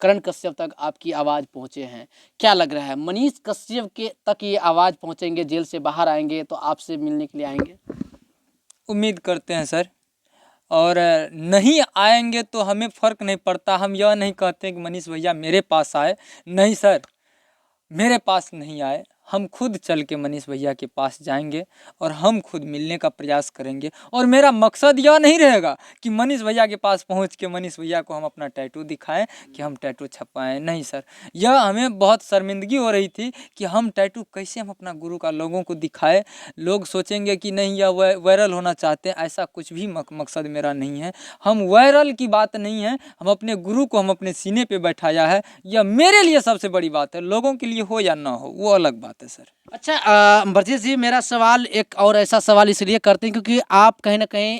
करण कश्यप तक आपकी आवाज़ पहुँचे हैं, क्या लग रहा है मनीष कश्यप के तक ये आवाज़ पहुँचेंगे, जेल से बाहर आएंगे तो आपसे मिलने के लिए आएंगे? उम्मीद करते हैं सर, और नहीं आएंगे तो हमें फ़र्क नहीं पड़ता। हम यह नहीं कहते कि मनीष भैया मेरे पास आए, नहीं सर, मेरे पास नहीं आए, हम खुद चल के मनीष भैया के पास जाएंगे और हम खुद मिलने का प्रयास करेंगे। और मेरा मकसद यह नहीं रहेगा कि मनीष भैया के पास पहुंच के मनीष भैया को हम अपना टैटू दिखाएं कि हम टैटू छपवाएं, नहीं सर। यह हमें बहुत शर्मिंदगी हो रही थी कि हम टैटू कैसे हम अपना गुरु का लोगों को दिखाएं, लोग सोचेंगे कि नहीं यह वायरल होना चाहते हैं। ऐसा कुछ भी मकसद मेरा नहीं है, हम वायरल की बात नहीं है, हम अपने गुरु को हम अपने सीने पे बैठाया है, यह मेरे लिए सबसे बड़ी बात है। लोगों के लिए हो या ना हो वो अलग बात है सर। अच्छा ब्रजेश जी, मेरा सवाल एक और ऐसा सवाल इसलिए करते हैं क्योंकि आप कहीं ना कहीं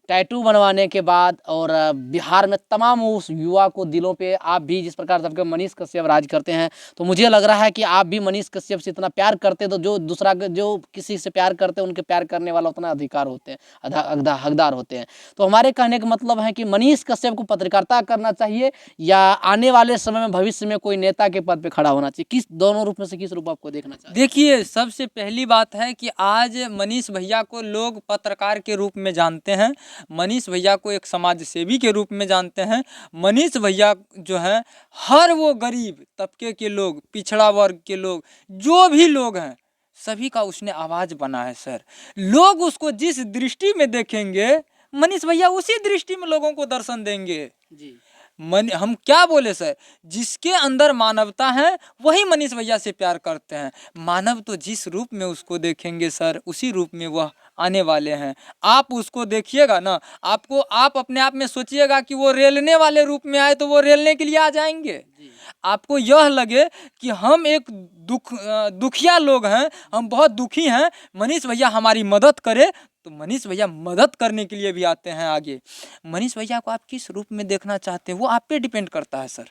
टैटू बनवाने के बाद और बिहार में तमाम उस युवा को दिलों पे आप भी जिस प्रकार सबके मनीष कश्यप राज करते हैं, तो मुझे लग रहा है कि आप भी मनीष कश्यप से इतना प्यार करते तो जो दूसरा जो किसी से प्यार करते हैं उनके प्यार करने वाला उतना अधिकार होते हैं, हकदार होते हैं। तो हमारे कहने का मतलब है कि मनीष कश्यप को पत्रकारिता करना चाहिए या आने वाले समय में भविष्य में कोई नेता के पद पर खड़ा होना चाहिए, किस दोनों रूप में से किस रूप आपको देखना चाहिए? देखिए, सबसे पहली बात है कि आज मनीष भैया को लोग पत्रकार के रूप में जानते हैं, मनीष भैया को एक समाज सेवी के रूप में जानते हैं। मनीष भैया जो है हर वो गरीब तबके के लोग, पिछड़ा वर्ग के लोग, जो भी लोग हैं सभी का उसने आवाज़ बना है सर। लोग उसको जिस दृष्टि में देखेंगे मनीष भैया उसी दृष्टि में लोगों को दर्शन देंगे। जी, हम क्या बोले सर, जिसके अंदर मानवता है वही मनीष भैया से प्यार करते हैं। मानव तो जिस रूप में उसको देखेंगे सर उसी रूप में वह आने वाले हैं। आप उसको देखिएगा ना, आपको आप अपने आप में सोचिएगा कि वो रेलने वाले रूप में आए तो वो रेलने के लिए आ जाएंगे। आपको यह लगे कि हम एक दुखिया लोग हैं, हम बहुत दुखी हैं, मनीष भैया हमारी मदद करे, तो मनीष भैया मदद करने के लिए भी आते हैं आगे। मनीष भैया को आप किस रूप में देखना चाहते हैं वो आप पे डिपेंड करता है सर।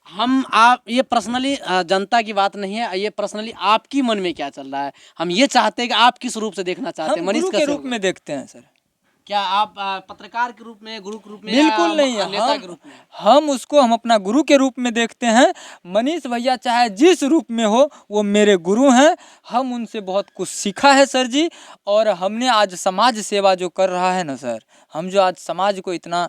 हम आप ये पर्सनली जनता की बात नहीं है, ये पर्सनली आपकी मन में क्या चल रहा है, हम ये चाहते हैं कि आप किस रूप से देखना चाहते हैं हम मनीष गुरु के कश्यप रूप को? में देखते हैं सर। क्या आप पत्रकार के रूप में, गुरु के रूप में या बिल्कुल नहीं है, नेता के रूप में? हम अपना गुरु के रूप में देखते हैं। मनीष भैया चाहे जिस रूप में हो वो मेरे गुरु हैं, हम उनसे बहुत कुछ सीखा है सर जी। और हमने आज समाज सेवा जो कर रहा है ना सर, हम जो आज समाज को इतना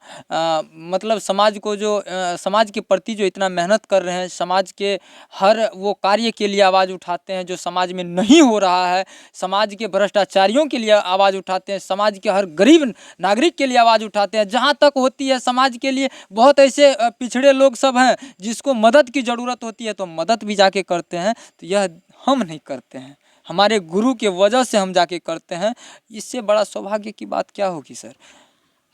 मतलब समाज को जो समाज के प्रति जो इतना मेहनत कर रहे हैं, समाज के हर वो कार्य के लिए आवाज़ उठाते हैं जो समाज में नहीं हो रहा है, समाज के भ्रष्टाचारियों के लिए आवाज़ उठाते हैं, समाज के हर गरीब नागरिक के लिए आवाज़ उठाते हैं। जहाँ तक होती है समाज के लिए, बहुत ऐसे पिछड़े लोग सब हैं जिसको मदद की ज़रूरत होती है तो मदद भी जाके करते हैं। तो यह हम नहीं करते हैं, हमारे गुरु के वजह से हम जाके करते हैं। इससे बड़ा सौभाग्य की बात क्या होगी सर।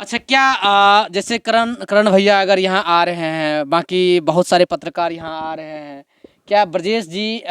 अच्छा, क्या जैसे करण करण भैया अगर यहाँ आ रहे हैं, बाकी बहुत सारे पत्रकार यहाँ आ रहे हैं, क्या ब्रजेश जी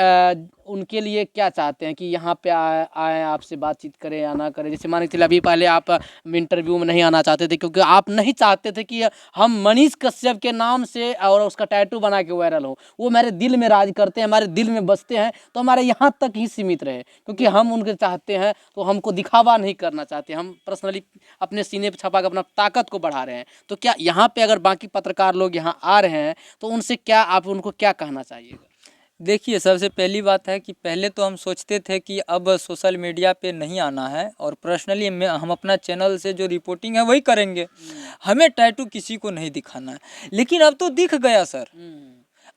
उनके लिए क्या चाहते हैं कि यहाँ पे आए आपसे बातचीत करें या ना करें? जैसे मान के चलिए अभी पहले आप इंटरव्यू में नहीं आना चाहते थे क्योंकि आप नहीं चाहते थे कि हम मनीष कश्यप के नाम से और उसका टैटू बना के वायरल हो। वो हमारे दिल में राज करते हैं, हमारे दिल में बसते हैं, तो हमारे यहाँ तक ही सीमित रहे क्योंकि हम उनके चाहते हैं, तो हमको दिखावा नहीं करना चाहते। हम पर्सनली अपने सीने पर छपा कर अपना ताकत को बढ़ा रहे हैं। तो क्या यहाँ पे अगर बाकी पत्रकार लोग यहाँ आ रहे हैं तो उनसे क्या आप उनको क्या कहना चाहिएगा? देखिए, सबसे पहली बात है कि पहले तो हम सोचते थे कि अब सोशल मीडिया पे नहीं आना है और पर्सनली हम अपना चैनल से जो रिपोर्टिंग है वही करेंगे, हमें टैटू किसी को नहीं दिखाना है। लेकिन अब तो दिख गया सर,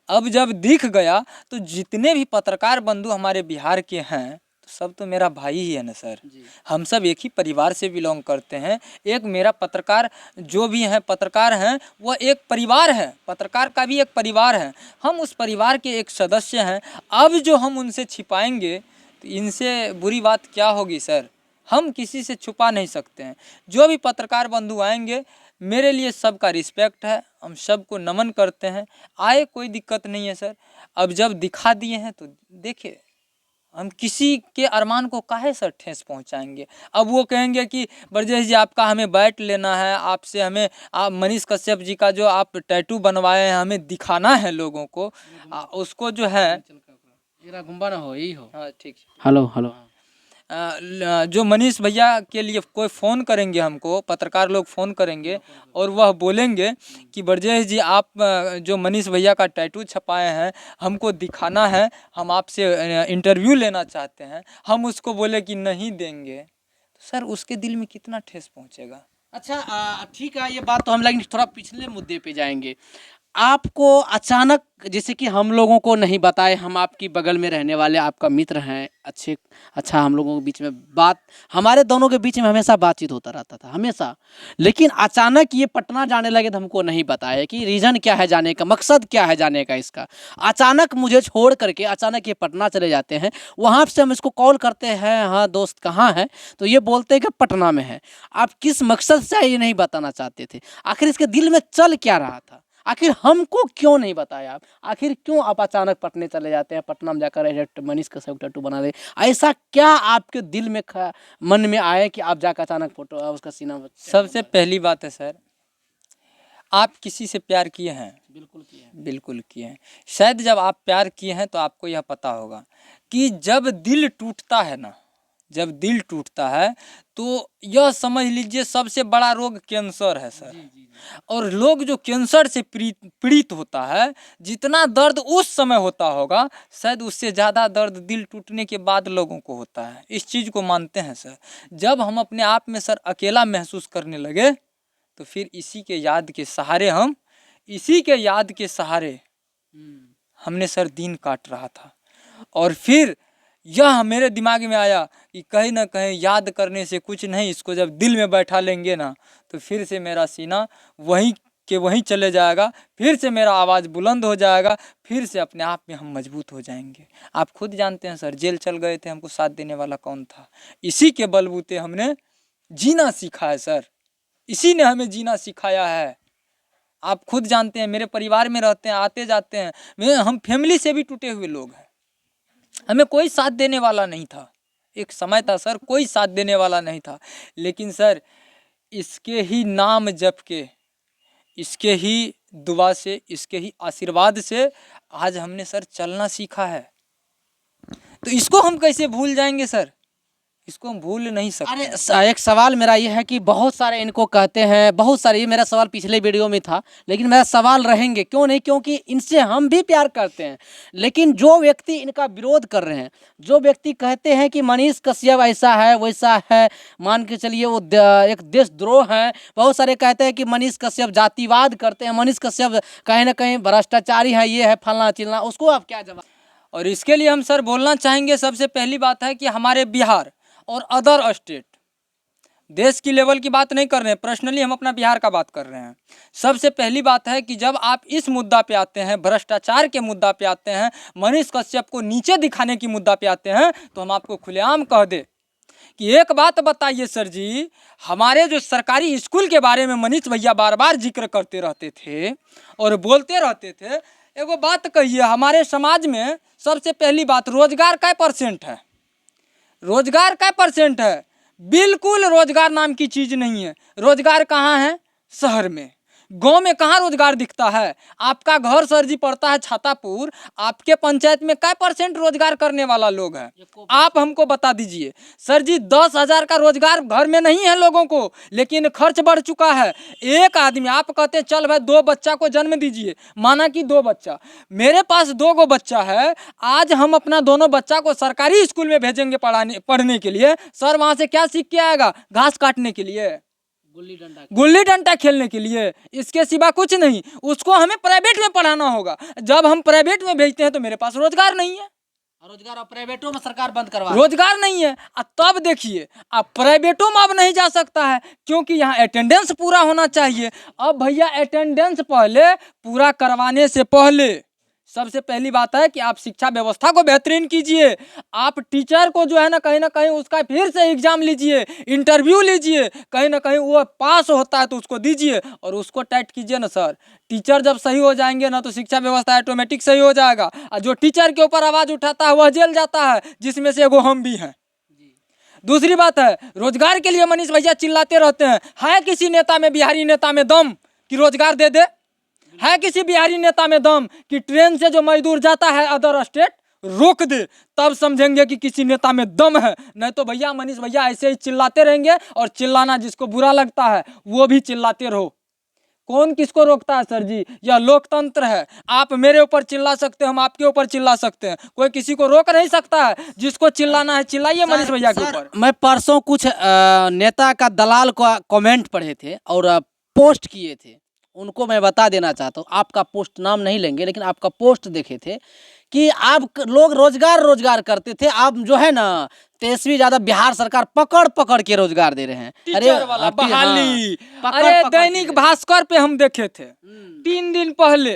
अब जब दिख गया तो जितने भी पत्रकार बंधु हमारे बिहार के हैं तो सब तो मेरा भाई ही है ना सर। हम सब एक ही परिवार से बिलोंग करते हैं। एक मेरा पत्रकार जो भी हैं पत्रकार हैं वह एक परिवार है, पत्रकार का भी एक परिवार है, हम उस परिवार के एक सदस्य हैं। अब जो हम उनसे छिपाएंगे तो इनसे बुरी बात क्या होगी सर। हम किसी से छुपा नहीं सकते हैं। जो भी पत्रकार बंधु आएंगे मेरे लिए सबका रिस्पेक्ट है, हम सबको नमन करते हैं, आए कोई दिक्कत नहीं है सर। अब जब दिखा दिए हैं तो देखिए, हम किसी के अरमान को काहे सर ठेस पहुंचाएंगे। अब वो कहेंगे कि ब्रजेश जी आपका हमें बैट लेना है, आपसे हमें आप मनीष कश्यप जी का जो आप टैटू बनवाए हैं हमें दिखाना है लोगों को, उसको जो है घुम्बा ना हो, यही हो। हाँ ठीक। Hello hello. जो मनीष भैया के लिए कोई फ़ोन करेंगे, हमको पत्रकार लोग फ़ोन करेंगे और वह बोलेंगे कि ब्रजेश जी आप जो मनीष भैया का टैटू छपाए हैं हमको दिखाना है, हम आपसे इंटरव्यू लेना चाहते हैं, हम उसको बोले कि नहीं देंगे, तो सर उसके दिल में कितना ठेस पहुंचेगा। अच्छा ठीक है, ये बात तो हम लेकिन थोड़ा पिछले मुद्दे पे जाएंगे। आपको अचानक, जैसे कि हम लोगों को नहीं बताए, हम आपकी बगल में रहने वाले आपका मित्र हैं, अच्छा हम लोगों के बीच में बात, हमारे दोनों के बीच में हमेशा बातचीत होता रहता था हमेशा, लेकिन अचानक ये पटना जाने लगे तो हमको नहीं बताया कि रीज़न क्या है जाने का, मकसद क्या है जाने का इसका। अचानक मुझे छोड़ करके अचानक ये पटना चले जाते हैं। वहाँ से हम इसको कॉल करते हैं, हाँ दोस्त कहाँ है, तो ये बोलते हैं कि पटना में है। आप किस मकसद से ये नहीं बताना चाहते थे? आखिर इसके दिल में चल क्या रहा था? आखिर हमको क्यों नहीं बताया आप? आखिर क्यों आप अचानक पटने चले जाते हैं, पटना में जाकर मनीष कश्यप टैटू बना दे? ऐसा क्या आपके दिल में मन में आए कि आप जाकर अचानक फोटो उसका सीना? सबसे पहली बात है सर, आप किसी से प्यार किए हैं? बिल्कुल किए हैं। बिल्कुल किए हैं। शायद जब आप प्यार किए हैं तो आपको यह पता होगा कि जब दिल टूटता है ना, जब दिल टूटता है तो यह समझ लीजिए सबसे बड़ा रोग कैंसर है सर। और लोग जो कैंसर से पीड़ित होता है, जितना दर्द उस समय होता होगा शायद उससे ज़्यादा दर्द दिल टूटने के बाद लोगों को होता है। इस चीज़ को मानते हैं सर। जब हम अपने आप में सर अकेला महसूस करने लगे तो फिर इसी के याद के सहारे हमने सर दिन काट रहा था। और फिर यह मेरे दिमाग में आया कि कहीं ना कहीं याद करने से कुछ नहीं, इसको जब दिल में बैठा लेंगे ना तो फिर से मेरा सीना वहीं के वहीं चले जाएगा, फिर से मेरा आवाज़ बुलंद हो जाएगा, फिर से अपने आप में हम मजबूत हो जाएंगे। आप खुद जानते हैं सर, जेल चल गए थे, हमको साथ देने वाला कौन था? इसी के बलबूते हमने जीना सीखा है सर, इसी ने हमें जीना सिखाया है। आप खुद जानते हैं, मेरे परिवार में रहते हैं, आते जाते हैं, हम फैमिली से भी टूटे हुए लोग हैं। हमें कोई साथ देने वाला नहीं था, एक समय था सर कोई साथ देने वाला नहीं था, लेकिन सर इसके ही नाम जप के, इसके ही दुआ से, इसके ही आशीर्वाद से आज हमने सर चलना सीखा है। तो इसको हम कैसे भूल जाएंगे सर? इसको हम भूल नहीं सकते। अरे एक सवाल मेरा ये है कि बहुत सारे इनको कहते हैं, बहुत सारे, ये मेरा सवाल पिछले वीडियो में था लेकिन मेरा सवाल रहेंगे, क्यों नहीं, क्योंकि इनसे हम भी प्यार करते हैं। लेकिन जो व्यक्ति इनका विरोध कर रहे हैं, जो व्यक्ति कहते हैं कि मनीष कश्यप ऐसा है वैसा है, मान के चलिए वो एक देशद्रोह है, बहुत सारे कहते हैं कि मनीष कश्यप जातिवाद करते हैं, मनीष कश्यप कहीं ना कहीं भ्रष्टाचारी है, ये है फलना चिलना, उसको आप क्या जवाब? और इसके लिए हम सर बोलना चाहेंगे, सबसे पहली बात है कि हमारे बिहार और अदर स्टेट, देश की लेवल की बात नहीं कर रहे हैं, पर्सनली हम अपना बिहार का बात कर रहे हैं। सबसे पहली बात है कि जब आप इस मुद्दा पे आते हैं, भ्रष्टाचार के मुद्दा पे आते हैं, मनीष कश्यप को नीचे दिखाने की मुद्दा पे आते हैं, तो हम आपको खुलेआम कह दे कि एक बात बताइए सर जी, हमारे जो सरकारी स्कूल के बारे में मनीष भैया बार बार जिक्र करते रहते थे और बोलते रहते थे, एगो बात कहिए, हमारे समाज में सबसे पहली बात रोजगार क्या परसेंट है? रोजगार क्या परसेंट है? बिल्कुल रोजगार नाम की चीज़ नहीं है। रोजगार कहाँ है? शहर में। गांव में कहाँ रोजगार दिखता है? आपका घर सर जी पड़ता है छातापुर, आपके पंचायत में क्या परसेंट रोजगार करने वाला लोग है? आप हमको बता दीजिए सर जी। 10,000 का रोजगार घर में नहीं है लोगों को, लेकिन खर्च बढ़ चुका है। एक आदमी, आप कहते हैं चल भाई 2 बच्चा को जन्म दीजिए, माना कि 2 बच्चा, मेरे पास 2 गो बच्चा है, आज हम अपना दोनों बच्चा को सरकारी स्कूल में भेजेंगे पढ़ने के लिए, सर वहाँ से क्या सीख के आएगा? घास काटने के लिए, गुल्ली डंडा खेलने के लिए, इसके सिवा कुछ नहीं। उसको हमें प्राइवेट में पढ़ाना होगा। जब हम प्राइवेट में भेजते हैं तो मेरे पास रोजगार नहीं है, रोजगार और प्राइवेटों में सरकार बंद करवा, रोजगार नहीं है। तब देखिए, अब प्राइवेटों में अब नहीं जा सकता है क्योंकि यहाँ अटेंडेंस पूरा होना चाहिए। अब भैया अटेंडेंस पहले पूरा करवाने से पहले सबसे पहली बात है कि आप शिक्षा व्यवस्था को बेहतरीन कीजिए। आप टीचर को जो है ना कहीं उसका फिर से एग्जाम लीजिए, इंटरव्यू लीजिए, कहीं ना कहीं वो पास होता है तो उसको दीजिए और उसको टाइट कीजिए ना सर। टीचर जब सही हो जाएंगे ना तो शिक्षा व्यवस्था ऑटोमेटिक सही हो जाएगा। और जो टीचर के ऊपर आवाज़ उठाता है वह जेल जाता है, जिसमें से एगो हम भी हैं। दूसरी बात है, रोजगार के लिए मनीष भैया चिल्लाते रहते हैं, है किसी नेता में, बिहारी नेता में दम कि रोजगार दे दे? है किसी बिहारी नेता में दम कि ट्रेन से जो मजदूर जाता है अदर स्टेट रोक दे, तब समझेंगे कि किसी नेता में दम है। नहीं तो भैया मनीष भैया ऐसे ही चिल्लाते रहेंगे, और चिल्लाना जिसको बुरा लगता है वो भी चिल्लाते रहो। कौन किसको रोकता है सर जी? यह लोकतंत्र है। आप मेरे ऊपर चिल्ला सकते हैं, हम आपके ऊपर चिल्ला सकते हैं, कोई किसी को रोक नहीं सकता है। जिसको चिल्लाना है चिल्लाइए मनीष भैया के ऊपर। मैं परसों कुछ नेता का दलाल का कमेंट पढ़े थे और पोस्ट किए थे, उनको मैं बता देना चाहता हूँ। आपका पोस्ट नाम नहीं लेंगे, लेकिन आपका पोस्ट देखे थे कि आप लोग रोजगार करते थे। आप जो है ना 23वीं ज्यादा बिहार सरकार पकड़ पकड़ के रोजगार दे रहे हैं। टीचर वाला हाँ, बहाली। पकड़ अरे पकड़ के दैनिक दे भास्कर पे हम देखे थे 3 दिन पहले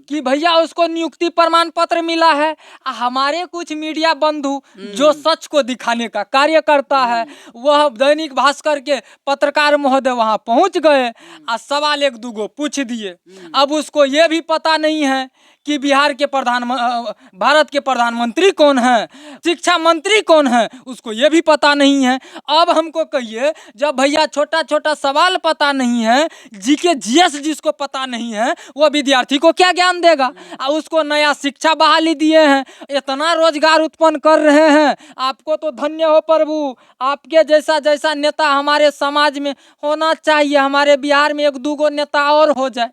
कि भैया उसको नियुक्ति प्रमाण पत्र मिला है। हमारे कुछ मीडिया बंधु जो सच को दिखाने का कार्य करता है, वह दैनिक भास्कर के पत्रकार महोदय वहां पहुंच गए और सवाल एक दूगो पूछ दिए। अब उसको ये भी पता नहीं है कि बिहार के भारत के प्रधानमंत्री कौन है, शिक्षा मंत्री कौन है, उसको ये भी पता नहीं है। अब हमको कहिए, जब भैया छोटा छोटा सवाल पता नहीं है, जीके जीएस जिसको पता नहीं है, वो विद्यार्थी को क्या ज्ञान देगा? और उसको नया शिक्षा बहाली दिए हैं, इतना रोजगार उत्पन्न कर रहे हैं। आपको तो धन्य हो प्रभु, आपके जैसा नेता हमारे समाज में होना चाहिए। हमारे बिहार में एक दूगो नेता और हो जाए।